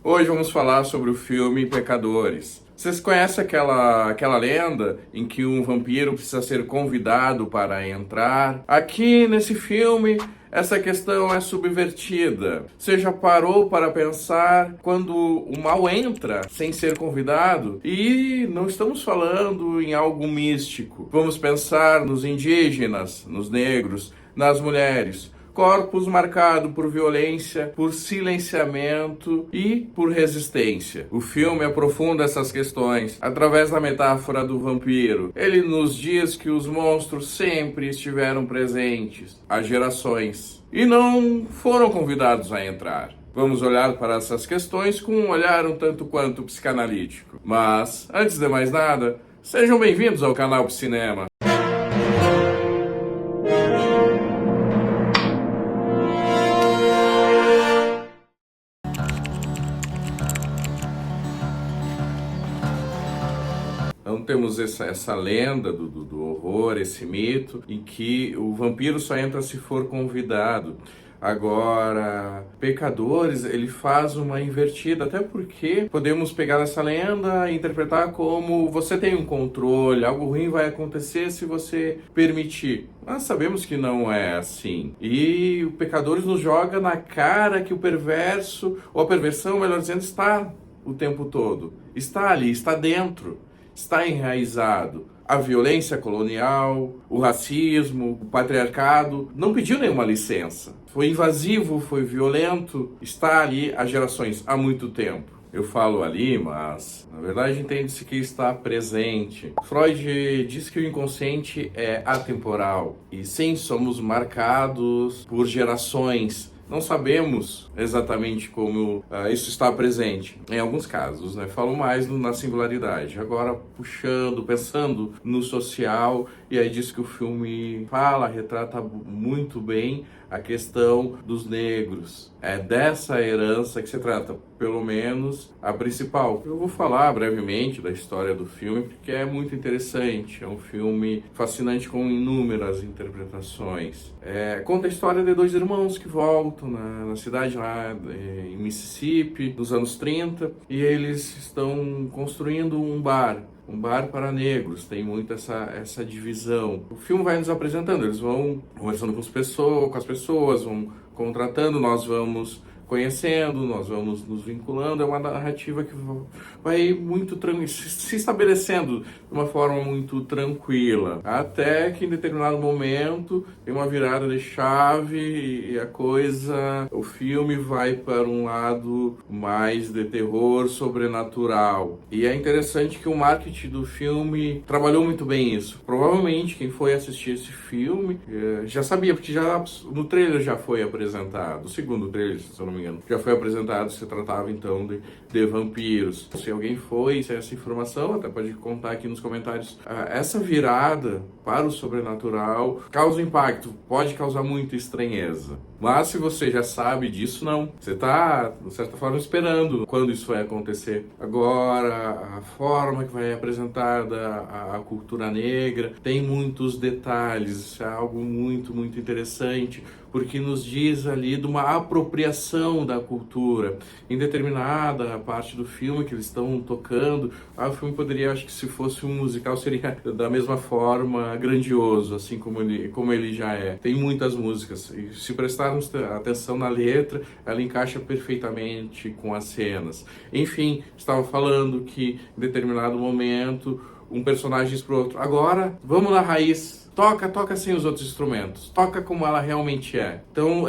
Hoje vamos falar sobre o filme Pecadores. Vocês conhecem aquela lenda em que um vampiro precisa ser convidado para entrar? Aqui nesse filme, essa questão é subvertida. Você já parou para pensar quando o mal entra sem ser convidado? E não estamos falando em algo místico. Vamos pensar nos indígenas, nos negros, nas mulheres. Corpos marcados por violência, por silenciamento e por resistência. O filme aprofunda essas questões através da metáfora do vampiro. Ele nos diz que os monstros sempre estiveram presentes há gerações e não foram convidados a entrar. Vamos olhar para essas questões com um olhar um tanto quanto psicanalítico. Mas, antes de mais nada, sejam bem-vindos ao canal Psinema. Então temos essa lenda do horror, esse mito, em que o vampiro só entra se for convidado. Agora, Pecadores, ele faz uma invertida, até porque podemos pegar essa lenda e interpretar como você tem um controle, algo ruim vai acontecer se você permitir. Mas sabemos que não é assim. E o Pecadores nos joga na cara que o perverso, ou a perversão, melhor dizendo, está o tempo todo. Está ali, está dentro. Está enraizado. A violência colonial, o racismo, o patriarcado não pediu nenhuma licença. Foi invasivo, foi violento, está ali há gerações, há muito tempo. Eu falo ali, mas na verdade entende-se que está presente. Freud diz que o inconsciente é atemporal e sim, somos marcados por gerações. Não sabemos exatamente como isso está presente. Em alguns casos, né? Falo mais na singularidade. Agora, pensando no social, e aí diz que o filme retrata muito bem a questão dos negros. É dessa herança que se trata, pelo menos a principal. Eu vou falar brevemente da história do filme, porque é muito interessante. É um filme fascinante com inúmeras interpretações. Conta a história de dois irmãos que voltam na cidade lá em Mississippi, nos anos 30, e eles estão construindo um bar para negros, tem muito essa divisão. O filme vai nos apresentando, eles vão conversando com as pessoas, vão contratando, nós vamos conhecendo, nós vamos nos vinculando, é uma narrativa que vai muito se estabelecendo de uma forma muito tranquila, até que em determinado momento tem uma virada de chave e o filme vai para um lado mais de terror sobrenatural. E é interessante que o marketing do filme trabalhou muito bem isso. Provavelmente quem foi assistir esse filme já sabia, porque no trailer já foi apresentado, o segundo trailer, se eu não me engano, já foi apresentado, se tratava então de vampiros. Se alguém sem essa informação, até pode contar aqui nos comentários. Essa virada para o sobrenatural causa impacto, pode causar muita estranheza. Mas se você já sabe disso, não. Você está, de certa forma, esperando quando isso vai acontecer. Agora, a forma que vai apresentada a cultura negra tem muitos detalhes. Isso é algo muito, muito interessante, porque nos diz ali de uma apropriação da cultura. Em determinada parte do filme que eles estão tocando, o filme poderia, acho que se fosse um musical, seria da mesma forma grandioso, assim como ele já é. Tem muitas músicas, e se prestarmos atenção na letra, ela encaixa perfeitamente com as cenas. Enfim, estava falando que em determinado momento um personagem diz pro outro: agora vamos na raiz. Toca sem os outros instrumentos. Toca como ela realmente é. Então,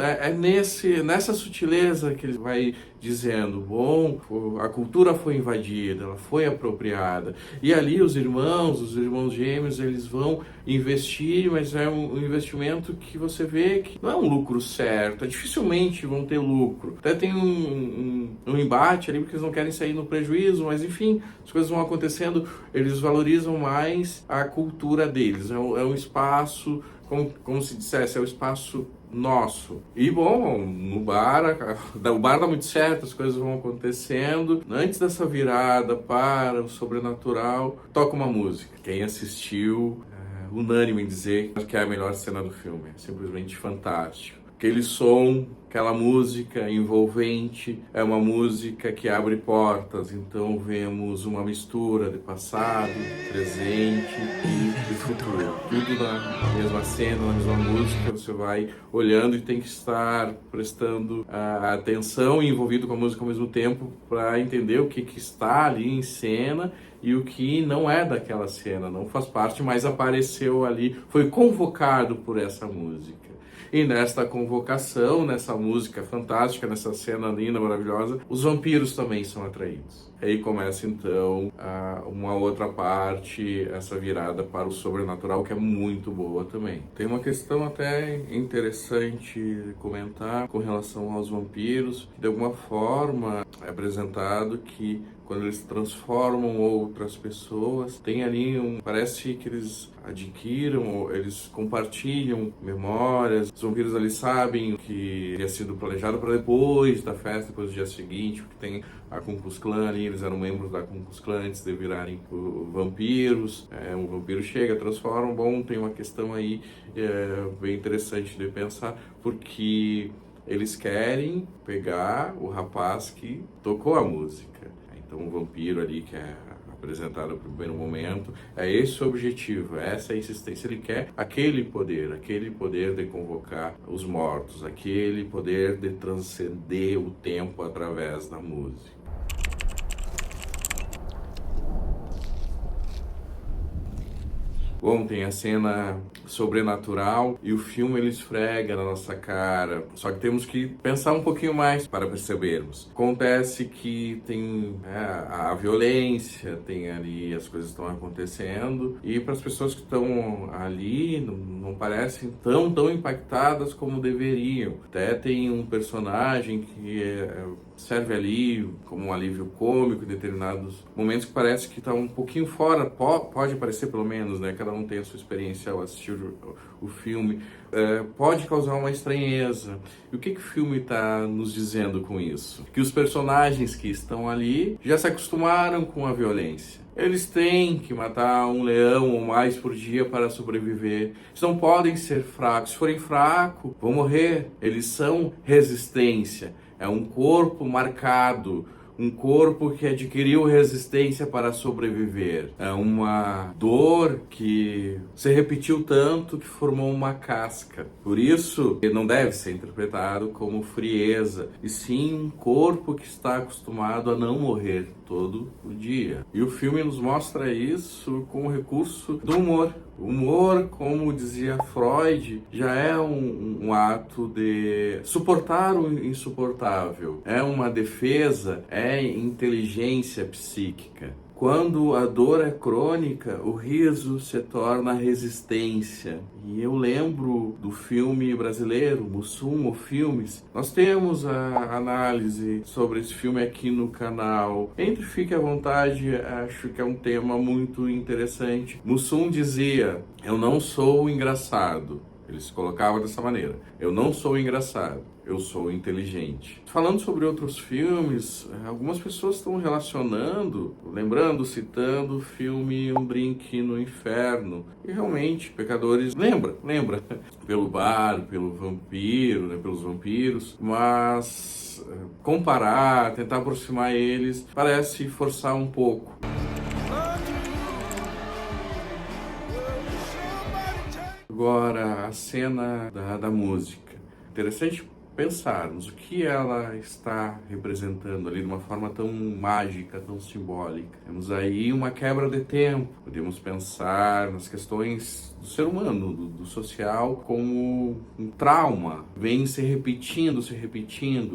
nessa sutileza que ele vai dizendo, bom, a cultura foi invadida, ela foi apropriada. E ali os irmãos gêmeos, eles vão investir, mas é um investimento que você vê que não é um lucro certo. Dificilmente vão ter lucro. Até tem um embate ali, porque eles não querem sair no prejuízo, mas enfim, as coisas vão acontecendo, eles valorizam mais a cultura deles. É um espaço, como se dissesse, é o espaço nosso. E bom, o bar dá muito certo, as coisas vão acontecendo. Antes dessa virada para o sobrenatural, toca uma música. Quem assistiu, unânime em dizer que é a melhor cena do filme. É simplesmente fantástico. Aquele som aquela música envolvente, é uma música que abre portas, então vemos uma mistura de passado, presente e futuro. Tudo na mesma cena, na mesma música, você vai olhando e tem que estar prestando atenção e envolvido com a música ao mesmo tempo para entender o que está ali em cena e o que não é daquela cena, não faz parte, mas apareceu ali, foi convocado por essa música. E nesta convocação, nessa música fantástica, nessa cena linda, maravilhosa, os vampiros também são atraídos. Aí começa então uma outra parte, essa virada para o sobrenatural, que é muito boa também. Tem uma questão até interessante comentar com relação aos vampiros, que de alguma forma é apresentado que quando eles transformam outras pessoas, tem ali parece que eles adquiram, eles compartilham memórias. Os vampiros ali sabem o que tinha sido planejado para depois da festa, depois do dia seguinte, porque tem a Ku Klux Klan ali, eles eram membros da Ku Klux Klan antes de virarem vampiros. Um vampiro chega, transforma. Bom, tem uma questão aí bem interessante de pensar, porque eles querem pegar o rapaz que tocou a música. Então, o vampiro ali, que é apresentado no primeiro momento, é esse o objetivo, essa é a insistência. Ele quer aquele poder de convocar os mortos, aquele poder de transcender o tempo através da música. Bom, tem a cena sobrenatural e o filme ele esfrega na nossa cara, só que temos que pensar um pouquinho mais para percebermos. Acontece que tem a violência, tem ali as coisas estão acontecendo e para as pessoas que estão ali não parecem tão impactadas como deveriam. Até tem um personagem que serve ali como um alívio cômico em determinados momentos que parece que está um pouquinho fora, pode parecer pelo menos, né? Cada um tem a sua experiência ao assistir o filme, pode causar uma estranheza. E o que o filme está nos dizendo com isso? Que os personagens que estão ali já se acostumaram com a violência. Eles têm que matar um leão ou mais por dia para sobreviver. Eles não podem ser fracos. Se forem fracos, vão morrer. Eles são resistência. É um corpo marcado, um corpo que adquiriu resistência para sobreviver. É uma dor que se repetiu tanto que formou uma casca. Por isso, ele não deve ser interpretado como frieza, e sim um corpo que está acostumado a não morrer todo o dia. E o filme nos mostra isso com o recurso do humor. O humor, como dizia Freud, já é um ato de suportar o insuportável. É uma defesa, é inteligência psíquica. Quando a dor é crônica, o riso se torna resistência. E eu lembro do filme brasileiro, Mussum ou Filmes. Nós temos a análise sobre esse filme aqui no canal. Fique à vontade, acho que é um tema muito interessante. Mussum dizia: eu não sou engraçado. Ele se colocava dessa maneira: eu não sou engraçado, eu sou inteligente. Falando sobre outros filmes, algumas pessoas estão relacionando, citando o filme Um Drink no Inferno. E realmente, Pecadores lembra, pelo bar, pelo vampiro, né, pelos vampiros, mas comparar, tentar aproximar eles, parece forçar um pouco. Agora, a cena da música. Interessante pensarmos o que ela está representando ali de uma forma tão mágica, tão simbólica. Temos aí uma quebra de tempo. Podemos pensar nas questões do ser humano, do social, como um trauma. Vem se repetindo,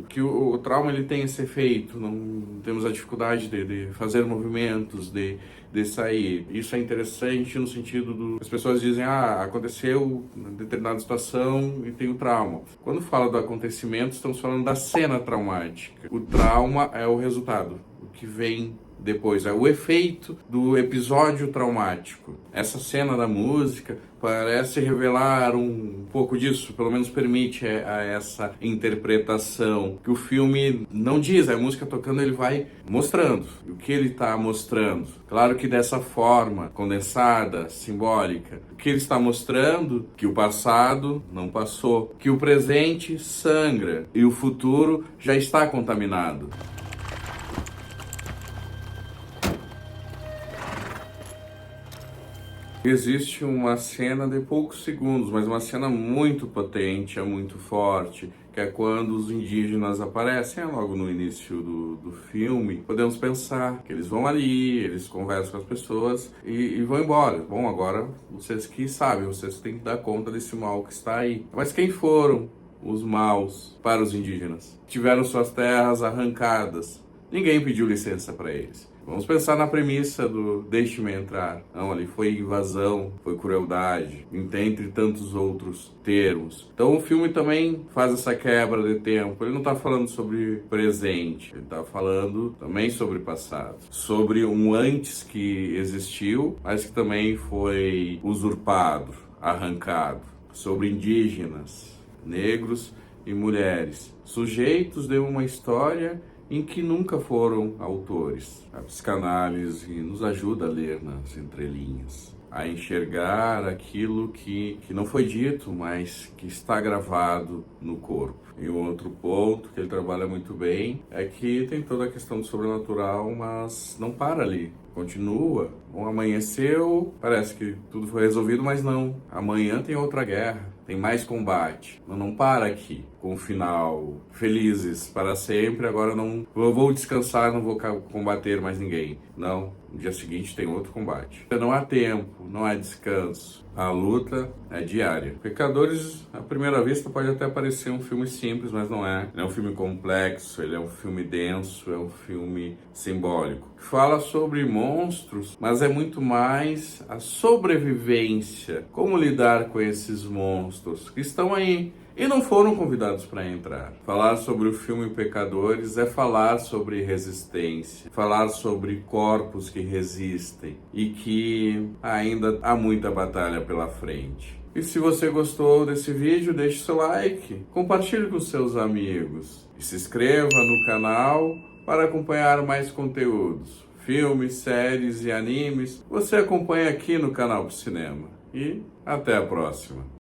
que o trauma ele tem esse efeito. Não temos a dificuldade de fazer movimentos, de sair. Isso é interessante no sentido as pessoas dizem: aconteceu em determinada situação e tem o trauma. Quando fala do acontecimento, estamos falando da cena traumática. O trauma é o resultado, o que vem depois, é o efeito do episódio traumático. Essa cena da música parece revelar um pouco disso, pelo menos permite a essa interpretação, que o filme não diz, a música tocando ele vai mostrando o que ele está mostrando. Claro que dessa forma, condensada, simbólica, o que ele está mostrando, que o passado não passou, que o presente sangra e o futuro já está contaminado. Existe uma cena de poucos segundos, mas uma cena muito potente, é muito forte, que é quando os indígenas aparecem, logo no início do filme. Podemos pensar que eles vão ali, eles conversam com as pessoas e vão embora. Bom, agora vocês que sabem, vocês têm que dar conta desse mal que está aí. Mas quem foram os maus para os indígenas? Tiveram suas terras arrancadas. Ninguém pediu licença para eles. Vamos pensar na premissa do deixe-me entrar. Não, ali foi invasão, foi crueldade, entre tantos outros termos. Então o filme também faz essa quebra de tempo. Ele não está falando sobre presente, ele está falando também sobre passado. Sobre um antes que existiu, mas que também foi usurpado, arrancado. Sobre indígenas, negros e mulheres, sujeitos de uma história em que nunca foram autores. A psicanálise nos ajuda a ler nas entrelinhas, a enxergar aquilo que não foi dito, mas que está gravado no corpo. E um outro ponto que ele trabalha muito bem é que tem toda a questão do sobrenatural, mas não para ali. Continua. Bom, amanheceu, parece que tudo foi resolvido, mas não. Amanhã tem outra guerra, tem mais combate. Não para aqui, com o final felizes para sempre, agora não vou descansar, não vou combater mais ninguém. Não, no dia seguinte tem outro combate. Não há tempo, não há descanso. A luta é diária. Pecadores, à primeira vista, pode até parecer um filme simples, mas não é. Ele é um filme complexo, ele é um filme denso, é um filme simbólico. Fala sobre monstros, mas é muito mais a sobrevivência. Como lidar com esses monstros que estão aí e não foram convidados para entrar. Falar sobre o filme Pecadores é falar sobre resistência, falar sobre corpos que resistem e que ainda há muita batalha pela frente. E se você gostou desse vídeo, deixe seu like, compartilhe com seus amigos e se inscreva no canal para acompanhar mais conteúdos. Filmes, séries e animes, você acompanha aqui no canal do Cinema. E até a próxima!